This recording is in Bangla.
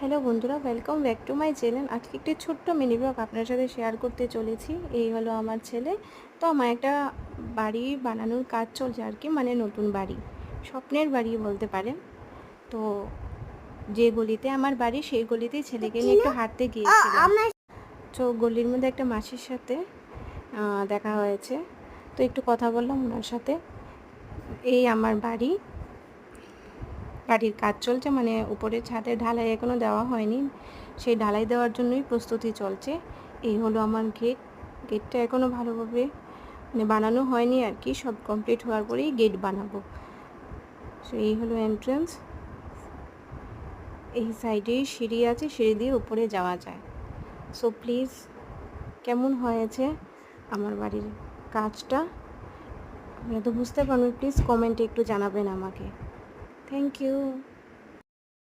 হ্যালো বন্ধুরা, welcome back to my channel. আজকে একটি ছোট্ট মিনি ব্লগ আপনার সাথে শেয়ার করতে চলেছি। এই হলো আমার ছেলে। তো আমার একটা বাড়ি বানানোর কাজ চলছে আর কি, মানে নতুন বাড়ি, স্বপ্নের বাড়ি বলতে পারেন। তো যে গলিতে আমার বাড়ি সেই গলিতেই ছেলেকে নিয়ে একটু হাঁটতে গিয়েছিলাম। তো গলির মধ্যে একটা মাসির সাথে দেখা হয়েছে, তো একটু কথা বললাম ওনার সাথে। এই আমার বাড়ির কাজ চলছে, মানে উপরের ছাদের ঢালাই এখনও দেওয়া হয়নি, সেই ঢালাই দেওয়ার জন্যই প্রস্তুতি চলছে। এই হলো আমার গেটটা এখনও ভালোভাবে মানে বানানো হয়নি আর কি, সব কমপ্লিট হওয়ার পরেই গেট বানাবো। সো এই হলো এন্ট্রান্স। এই সাইডেই সিঁড়ি আছে, সিঁড়ি দিয়ে উপরে যাওয়া যায়। সো প্লিজ, কেমন হয়েছে আমার বাড়ির কাজটা আপনারা তো বুঝতে পারবেন, প্লিজ কমেন্টে একটু জানাবেন আমাকে। Thank you.